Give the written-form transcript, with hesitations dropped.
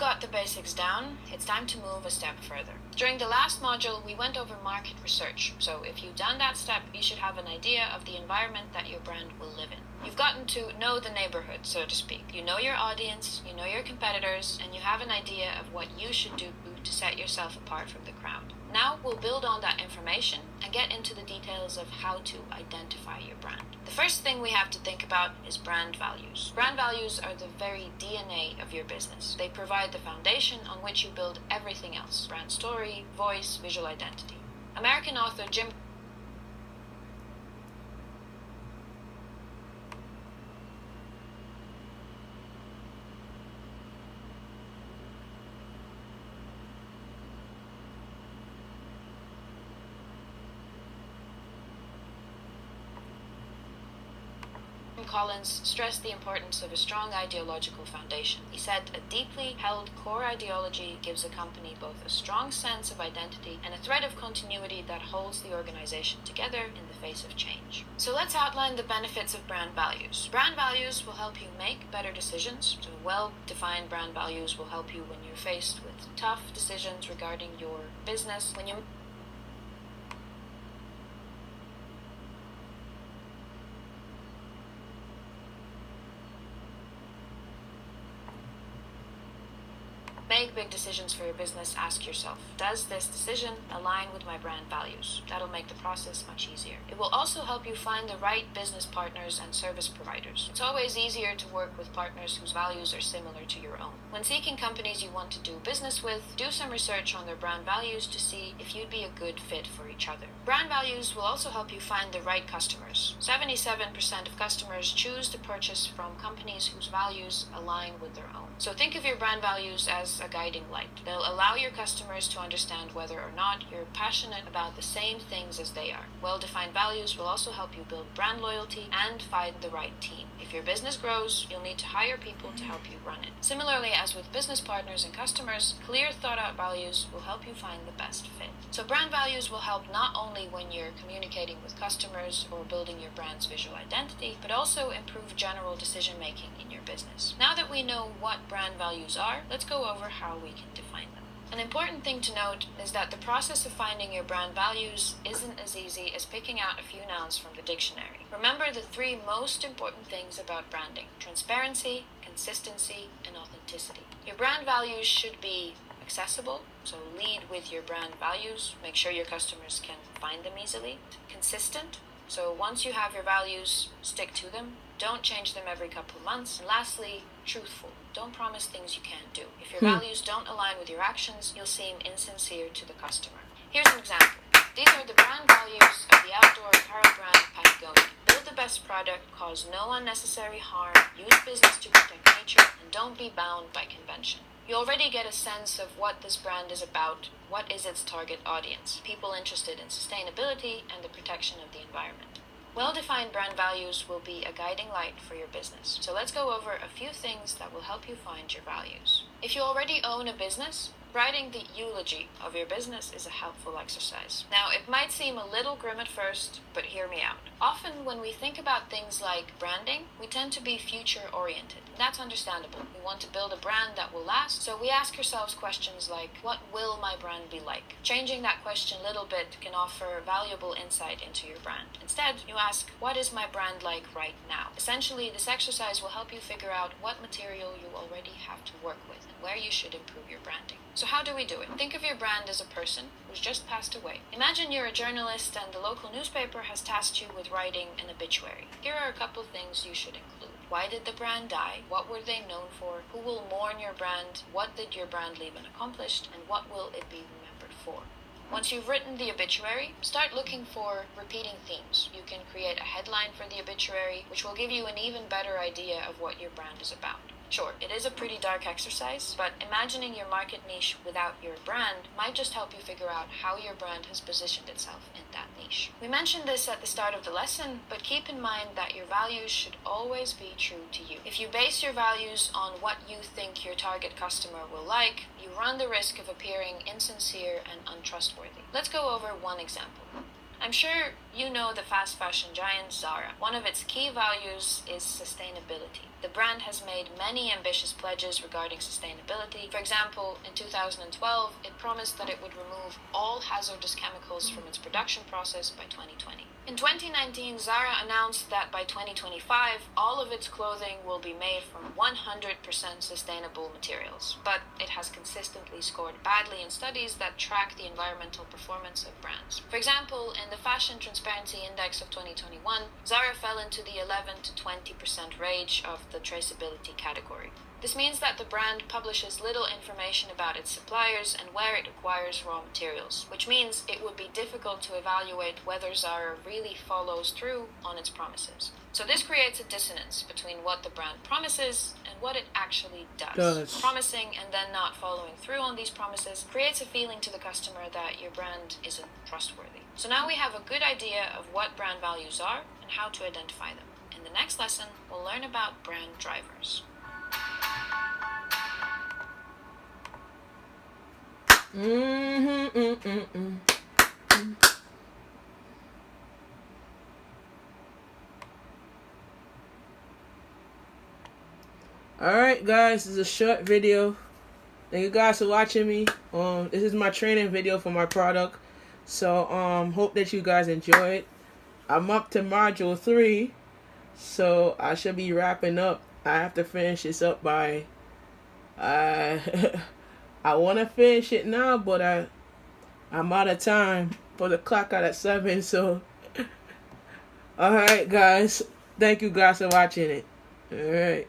got the basics down, it's time to move a step further. During the last module, we went over market research, so if you've done that step, you should have an idea of the environment that your brand will live in. You've gotten to know the neighborhood, so to speak. You know your audience, you know your competitors, and you have an idea of what you should do to set yourself apart from the crowd. Now we'll build on that information and get into the details of how to identify your brand. The first thing we have to think about is brand values. Brand values are the very DNA of your business. They provide the foundation on which you build everything else: brand story, voice, visual identity. American author Jim Collins stressed the importance of a strong ideological foundation. He said a deeply held core ideology gives a company both a strong sense of identity and a thread of continuity that holds the organization together in the face of change. So let's outline the benefits of brand values. Brand values will help you make better decisions. So well-defined brand values will help you when you're faced with tough decisions regarding your business. When you make big decisions for your business, ask yourself, does this decision align with my brand values? That'll make the process much easier. It will also help you find the right business partners and service providers. It's always easier to work with partners whose values are similar to your own. When seeking companies you want to do business with, do some research on their brand values to see if you'd be a good fit for each other. Brand values will also help you find the right customers. 77% of customers choose to purchase from companies whose values align with their own. So think of your brand values as a guiding light. They'll allow your customers to understand whether or not you're passionate about the same things as they are. Well-defined values will also help you build brand loyalty and find the right team. If your business grows, you'll need to hire people to help you run it. Similarly, as with business partners and customers, clear thought-out values will help you find the best fit. So brand values will help not only when you're communicating with customers or building your brand's visual identity, but also improve general decision-making in your business. Now that we know what brand values are, let's go over how we can define them. An important thing to note is that the process of finding your brand values isn't as easy as picking out a few nouns from the dictionary. Remember the three most important things about branding: transparency, consistency, and authenticity. Your brand values should be accessible, so lead with your brand values. Make sure your customers can find them easily. Consistent, so once you have your values, stick to them. Don't change them every couple of months. And lastly, truthful. Don't promise things you can't do. If your values don't align with your actions, you'll seem insincere to the customer. Here's an example. These are the brand values of the outdoor apparel brand Patagonia. Build the best product, cause no unnecessary harm, use business to protect nature, and don't be bound by convention. You already get a sense of what this brand is about. What is its target audience? People interested in sustainability and the protection of the environment. Well-defined brand values will be a guiding light for your business. So let's go over a few things that will help you find your values. If you already own a business, writing the eulogy of your business is a helpful exercise. Now, it might seem a little grim at first, but hear me out. Often when we think about things like branding, we tend to be future-oriented. That's understandable. We want to build a brand that will last, so we ask ourselves questions like, what will my brand be like? Changing that question a little bit can offer valuable insight into your brand. Instead, you ask, what is my brand like right now? Essentially, this exercise will help you figure out what material you already have to work with and where you should improve your branding. So how do we do it? Think of your brand as a person who's just passed away. Imagine you're a journalist and the local newspaper has tasked you with writing an obituary. Here are a couple things you should include. Why did the brand die? What were they known for? Who will mourn your brand? What did your brand leave unaccomplished? And what will it be remembered for? Once you've written the obituary, start looking for repeating themes. You can create a headline for the obituary, which will give you an even better idea of what your brand is about. Sure, it is a pretty dark exercise, but imagining your market niche without your brand might just help you figure out how your brand has positioned itself in that niche. We mentioned this at the start of the lesson, but keep in mind that your values should always be true to you. If you base your values on what you think your target customer will like, you run the risk of appearing insincere and untrustworthy. Let's go over one example. I'm sure you know the fast fashion giant Zara. One of its key values is sustainability. The brand has made many ambitious pledges regarding sustainability. For example, in 2012, it promised that it would remove all hazardous chemicals from its production process by 2020. In 2019, Zara announced that by 2025, all of its clothing will be made from 100% sustainable materials, but it has consistently scored badly in studies that track the environmental performance of brands. For example, in the Fashion Transparency Index of 2021, Zara fell into the 11 to 20% range of the traceability category. This means that the brand publishes little information about its suppliers and where it acquires raw materials, which means it would be difficult to evaluate whether Zara really follows through on its promises. So this creates a dissonance between what the brand promises and what it actually does. Promising and then not following through on these promises creates a feeling to the customer that your brand isn't trustworthy. So now we have a good idea of what brand values are and how to identify them. In the next lesson, we'll learn about brand drivers. Alright guys, this is a short video. Thank you guys for watching me. This is my training video for my product. So hope that you guys enjoy it. I'm up to module 3. So I should be wrapping up. I have to finish this up by I want to finish it now, but I'm out of time for the clock out at 7. So alright guys, thank you guys for watching it. Alright.